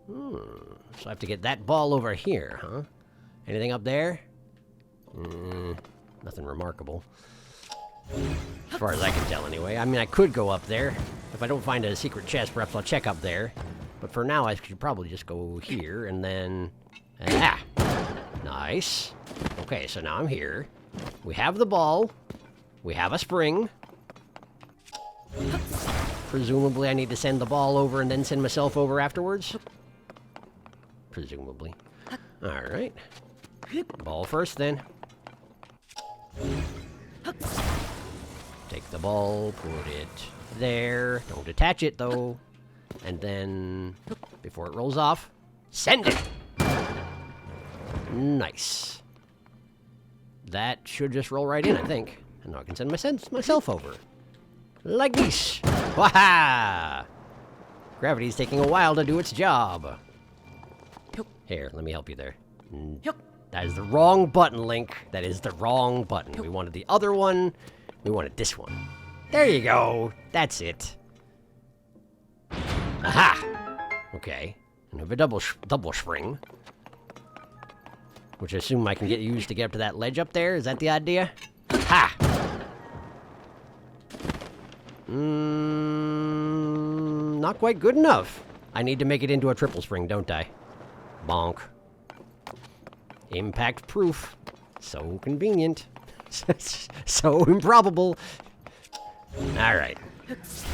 So I have to get that ball over here, huh? Anything up there? Nothing remarkable. As far as I can tell, anyway. I mean, I could go up there. If I don't find a secret chest, perhaps I'll check up there. But for now, I should probably just go here, and then... Ah! Nice. Okay, so now I'm here. We have the ball. We have a spring. Presumably, I need to send the ball over and then send myself over afterwards. Presumably. Alright. Ball first, then. Take the ball, put it there. Don't attach it, though. And then, before it rolls off, send it! Nice. That should just roll right in, I think. And now I can send myself over. Like this. Waha! Gravity's taking a while to do its job. Here, let me help you there. That is the wrong button, Link. That is the wrong button. We wanted the other one. We wanted this one. There you go. That's it. Aha! Okay. And we have a double spring. Which I assume I can used to get up to that ledge up there. Is that the idea? Ha! Not quite good enough. I need to make it into a triple spring, don't I? Bonk. Impact proof. So convenient. So improbable. Alright.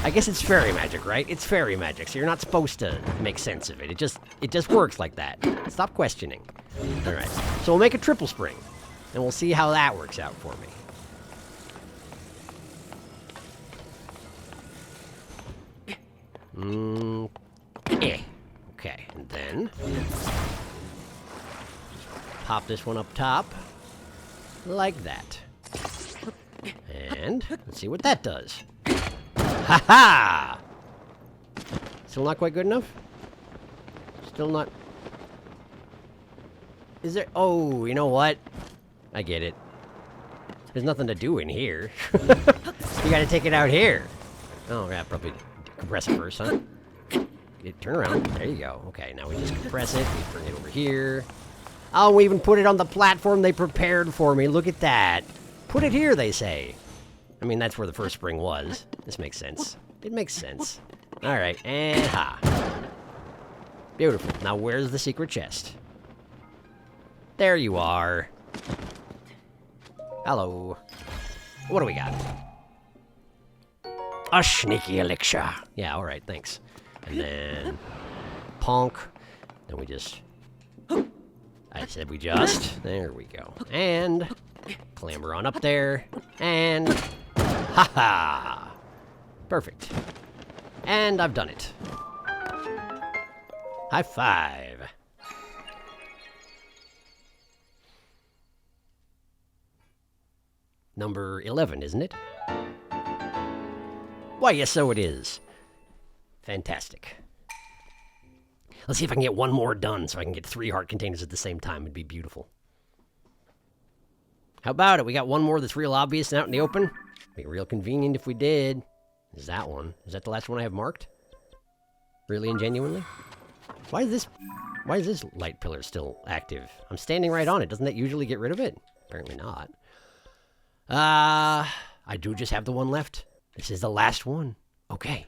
I guess it's fairy magic, right? It's fairy magic, so you're not supposed to make sense of it. It just works like that. Stop questioning. Alright. So we'll make a triple spring. And we'll see how that works out for me. Okay, and then pop this one up top like that. And let's see what that does. Ha-ha! Still not quite good enough? Still not... Is there... Oh, you know what? I get it. There's nothing to do in here. You gotta take it out here. Oh, yeah, probably compress it first, huh? Turn around. There you go. Okay, now we just compress it. We bring it over here. Oh, we even put it on the platform they prepared for me. Look at that. Put it here, they say. I mean, that's where the first spring was. This makes sense. It makes sense. All right, and ha. Beautiful. Now, where's the secret chest? There you are. Hello. What do we got? A sneaky elixir. Yeah, all right, thanks. And then ponk. Then we just... I said we just. There we go. And clamber on up there. And ha-ha. Perfect. And I've done it. High five. Number 11, isn't it? Why, yes, so it is. Fantastic. Let's see if I can get one more done so I can get 3 heart containers at the same time. It'd be beautiful. How about it? We got one more that's real obvious and out in the open. Be real convenient if we did. Is that one? Is that the last one I have marked? Really and genuinely? Why is this light pillar still active? I'm standing right on it. Doesn't that usually get rid of it? Apparently not. I do just have the one left. This is the last one. Okay.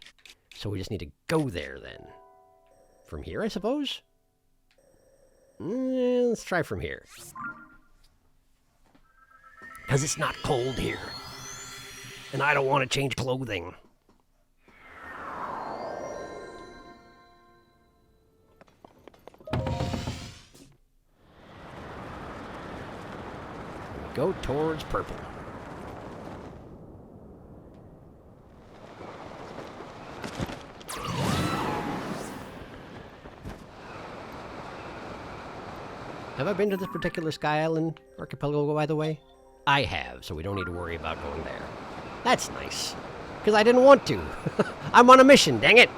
So we just need to go there then. From here, I suppose? Let's try from here. Because it's not cold here. And I don't want to change clothing. We go towards purple. Have I been to this particular Sky Island archipelago, by the way? I have, so we don't need to worry about going there. That's nice. Because I didn't want to. I'm on a mission, dang it!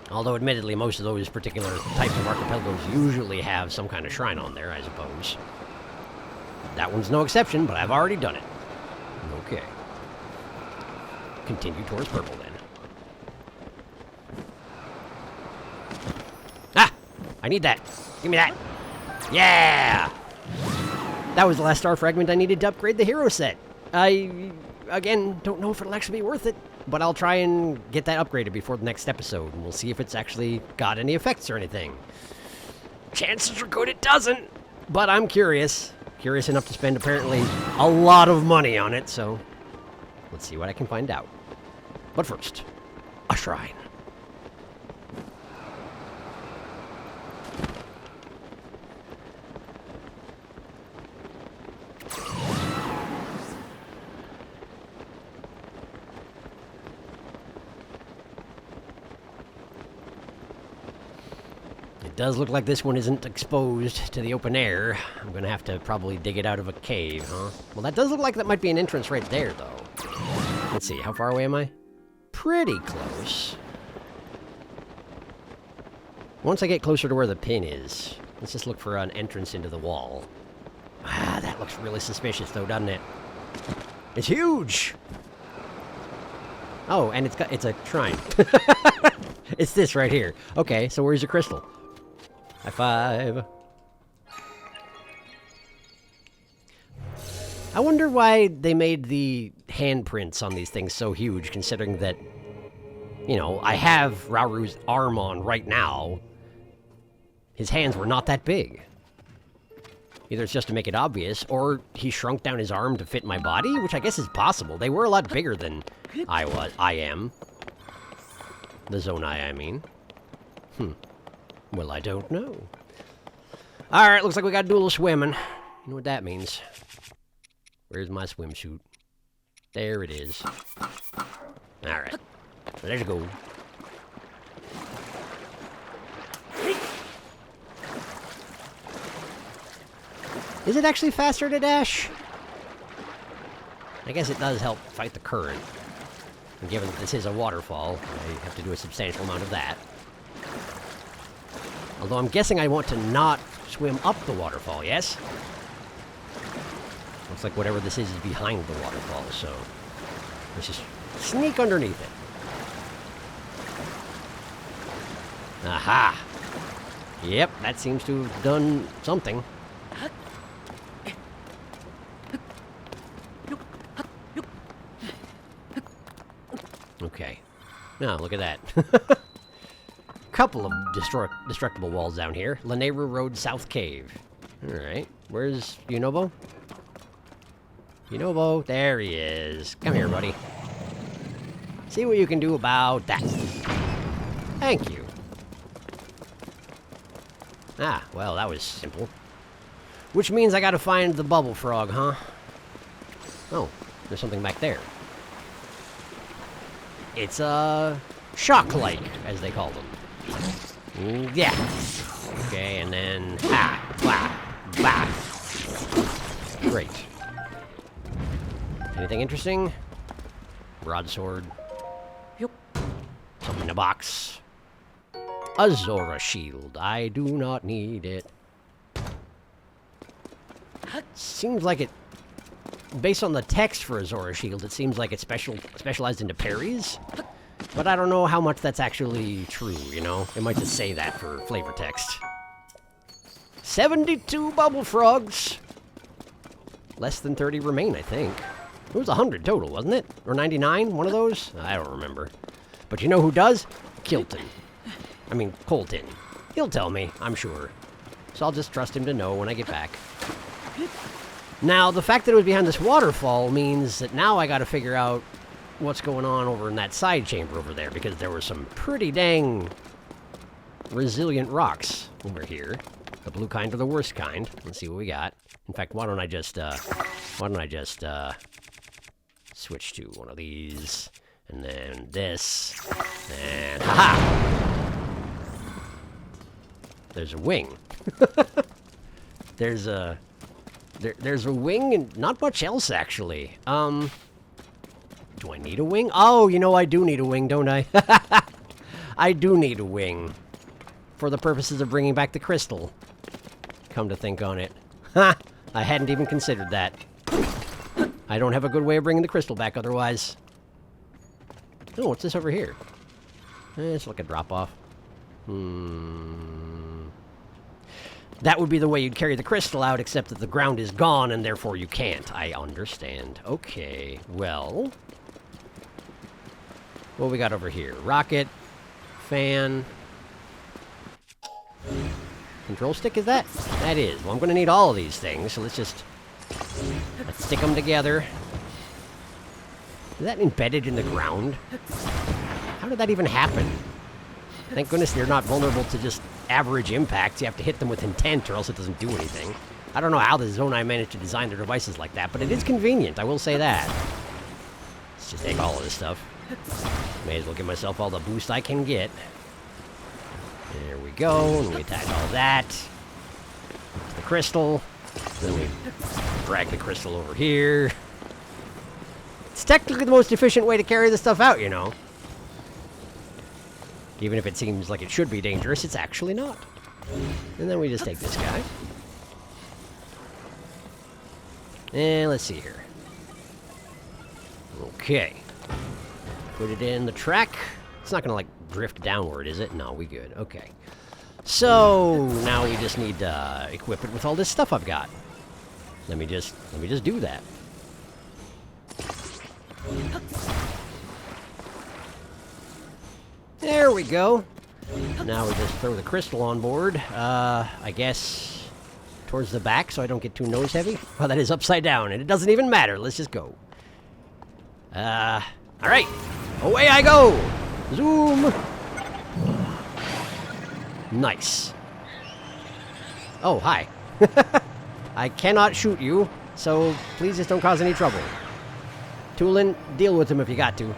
Although, admittedly, most of those particular types of archipelagos usually have some kind of shrine on there, I suppose. That one's no exception, but I've already done it. Okay. Continue towards purple, then. Ah! I need that. Give me that. Yeah! That was the last star fragment I needed to upgrade the hero set. I, again, don't know if it'll actually be worth it, but I'll try and get that upgraded before the next episode, and we'll see if it's actually got any effects or anything. Chances are good it doesn't, but I'm curious. Curious enough to spend, apparently, a lot of money on it, so let's see what I can find out. But first, a shrine. Does look like this one isn't exposed to the open air. I'm gonna have to probably dig it out of a cave, huh? Well, that does look like that might be an entrance right there, though. Let's see, how far away am I? Pretty close. Once I get closer to where the pin is, let's just look for an entrance into the wall. Ah, that looks really suspicious, though, doesn't it? It's huge! Oh, and it's a shrine. It's this right here. Okay, so where's your crystal? High five. I wonder why they made the handprints on these things so huge, considering that, you know, I have Rauru's arm on right now. His hands were not that big. Either it's just to make it obvious, or he shrunk down his arm to fit my body, which I guess is possible. They were a lot bigger than I am. The Zonai, I mean. Well, I don't know. Alright, looks like we gotta do a little swimming. You know what that means. Where's my swimsuit? There it is. Alright. Let's go. Is it actually faster to dash? I guess it does help fight the current. And given that this is a waterfall, I have to do a substantial amount of that. Although I'm guessing I want to not swim up the waterfall, yes? Looks like whatever this is behind the waterfall, so let's just sneak underneath it. Aha! Yep, that seems to have done something. Okay. Now, look at that. Couple of destructible walls down here. Lanera Road South Cave. Alright. Where's Yunobo? Yunobo, there he is. Come here, buddy. See what you can do about that. Thank you. Ah, well, that was simple. Which means I gotta find the bubble frog, huh? Oh, there's something back there. It's a shock-like, as they call them. Yeah. Okay, and then Great. Anything interesting? Broadsword. Yep. Something in a box. A Zora shield. I do not need it. Seems like it... Based on the text for a Zora shield, it seems like it's specialized into parries. But I don't know how much that's actually true, you know? It might just say that for flavor text. 72 bubble frogs! Less than 30 remain, I think. It was 100 total, wasn't it? Or 99? One of those? I don't remember. But you know who does? Kilton. I mean, Colton. He'll tell me, I'm sure. So I'll just trust him to know when I get back. Now, the fact that it was behind this waterfall means that now I gotta figure out what's going on over in that side chamber over there, because there were some pretty dang resilient rocks over here. The blue kind or the worst kind. Let's see what we got. In fact, why don't I just switch to one of these, and then this, and haha! There's a wing. There's a wing and not much else, actually. Do I need a wing? Oh, you know, I do need a wing, don't I? I do need a wing. For the purposes of bringing back the crystal. Come to think on it. Ha! I hadn't even considered that. I don't have a good way of bringing the crystal back otherwise. Oh, what's this over here? It's like a drop-off. That would be the way you'd carry the crystal out, except that the ground is gone, and therefore you can't. I understand. Okay, well... What we got over here? Rocket, fan... Control stick, is that? That is. Well, I'm going to need all of these things, so let's stick them together. Is that embedded in the ground? How did that even happen? Thank goodness they're not vulnerable to just average impacts. You have to hit them with intent or else it doesn't do anything. I don't know how the Zonai managed to design their devices like that, but it is convenient, I will say that. Let's just take all of this stuff. May as well give myself all the boost I can get. There we go, and we attach all that to the crystal. Then we drag the crystal over here. It's technically the most efficient way to carry this stuff out, you know. Even if it seems like it should be dangerous, it's actually not. And then we just take this guy. And let's see here. Okay. Put it in the track. It's not gonna, like, drift downward, is it? No, we good. Okay. So, now we just need to equip it with all this stuff I've got. Let me just do that. There we go. Now we just throw the crystal on board. I guess towards the back so I don't get too nose heavy. Well, that is upside down, and it doesn't even matter. Let's just go. Alright. Away I go! Zoom! Nice. Oh, hi. I cannot shoot you, so please just don't cause any trouble. Tulin, deal with him if you got to.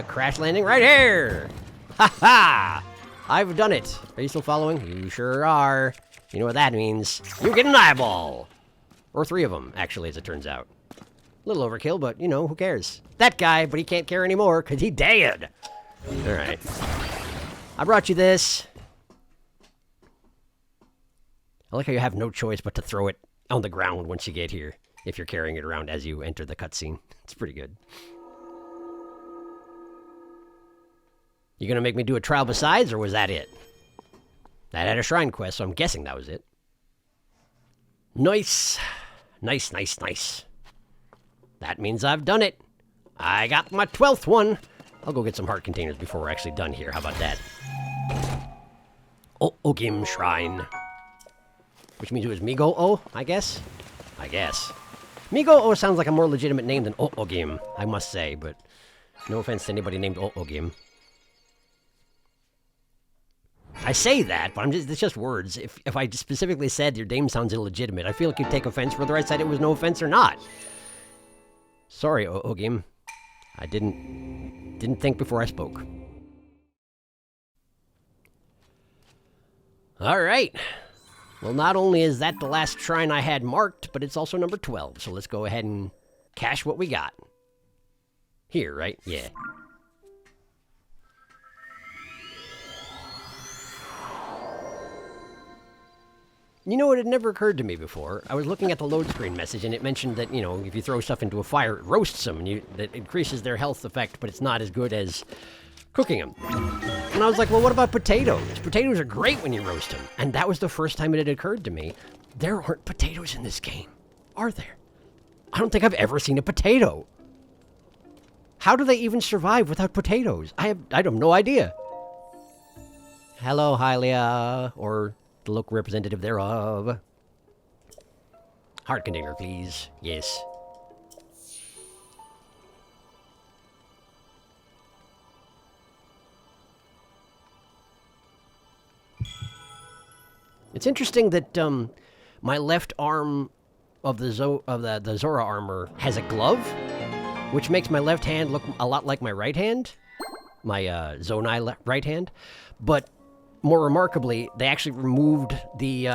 Crash landing right here! Ha ha! I've done it. Are you still following? You sure are. You know what that means. You get an eyeball! Or 3 of them, actually, as it turns out. A little overkill, but, you know, who cares? That guy, but he can't care anymore, because he dead! Alright. I brought you this. I like how you have no choice but to throw it on the ground once you get here. if you're carrying it around as you enter the cutscene. It's pretty good. You gonna make me do a trial besides, or was that it? That had a shrine quest, so I'm guessing that was it. Nice. Nice, nice, nice. That means I've done it. I got my 12th one. I'll go get some heart containers before we're actually done here. How about that? Ogim Shrine. Which means it was Migo-O, I guess? I guess. Migo-O sounds like a more legitimate name than Ogim, I must say, but no offense to anybody named Ogim. I say that, but it's just words. If I specifically said your name sounds illegitimate, I feel like you'd take offense whether I said it was no offense or not. Sorry, Ogim. I didn't think before I spoke. All right. Well, not only is that the last shrine I had marked, but it's also number 12. So let's go ahead and cache what we got. Here, right? Yeah. You know, it had never occurred to me before. I was looking at the load screen message, and it mentioned that, you know, if you throw stuff into a fire, it roasts them, and that increases their health effect, but it's not as good as cooking them. And I was like, well, what about potatoes? Potatoes are great when you roast them. And that was the first time it had occurred to me. There aren't potatoes in this game, are there? I don't think I've ever seen a potato. How do they even survive without potatoes? I have no idea. Hello, Hylia, or the local representative thereof. Heart container, please. Yes. It's interesting that my left arm of the Zora armor has a glove, which makes my left hand look a lot like my right hand, my Zonai right hand. But more remarkably, they actually removed the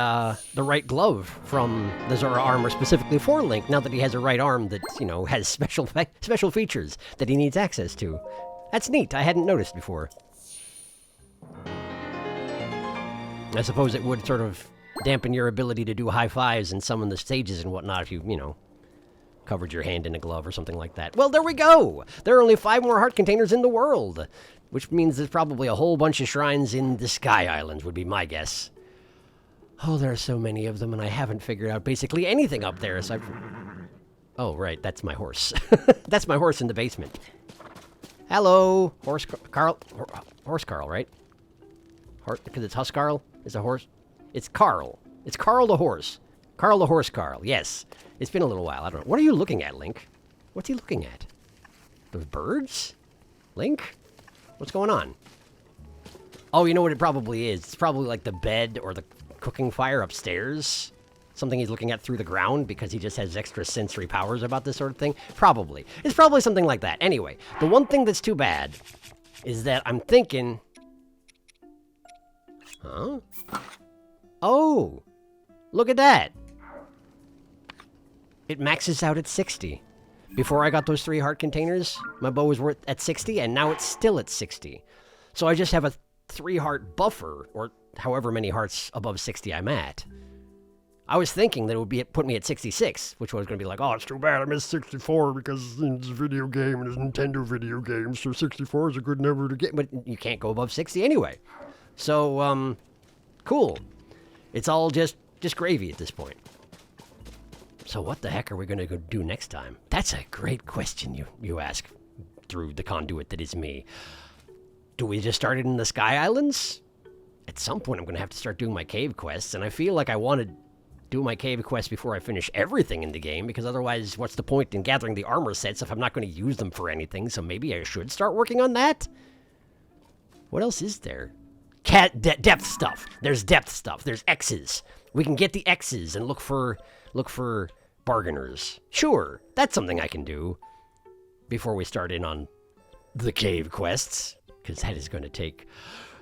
right glove from the Zora armor specifically for Link. Now that he has a right arm that, you know, has special features that he needs access to. That's neat. I hadn't noticed before. I suppose it would sort of dampen your ability to do high fives and summon the stages and whatnot if you know, covered your hand in a glove or something like that. Well, there we go! There are only 5 more heart containers in the world, which means there's probably a whole bunch of shrines in the Sky Islands, would be my guess. Oh, there are so many of them, and I haven't figured out basically anything up there aside from... Oh, right, that's my horse. That's my horse in the basement. Hello, Horse Carl, right? Because it's Huskarl is a horse. It's Carl. It's Carl the horse. Carl the horse Carl. Yes. It's been a little while. I don't know. What are you looking at, Link? What's he looking at? Those birds? Link? What's going on? Oh, you know what it probably is? It's probably like the bed or the cooking fire upstairs. Something he's looking at through the ground because he just has extra sensory powers about this sort of thing. Probably. It's probably something like that. Anyway, the one thing that's too bad is that I'm thinking... Huh? Oh! Look at that! It maxes out at 60. Before I got those 3 heart containers, my bow was at 60, and now it's still at 60. So I just have a 3 heart buffer, or however many hearts above 60 I'm at. I was thinking that it would put me at 66, which was going to be like, oh, it's too bad I missed 64 because it's a video game and it's a Nintendo video game, so 64 is a good number to get, but you can't go above 60 anyway. So, cool. It's all just gravy at this point. So what the heck are we going to go do next time? That's a great question you ask through the conduit that is me. Do we just start it in the Sky Islands? At some point I'm going to have to start doing my cave quests, and I feel like I want to do my cave quests before I finish everything in the game, because otherwise what's the point in gathering the armor sets if I'm not going to use them for anything, so maybe I should start working on that? What else is there? Depth stuff. There's depth stuff. There's X's. We can get the X's and look for bargainers. Sure, that's something I can do before we start in on the cave quests, because that is going to take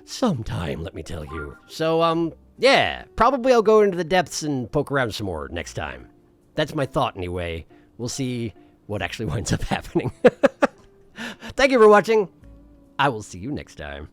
some time, let me tell you. So, yeah, probably I'll go into the depths and poke around some more next time. That's my thought anyway. We'll see what actually winds up happening. Thank you for watching. I will see you next time.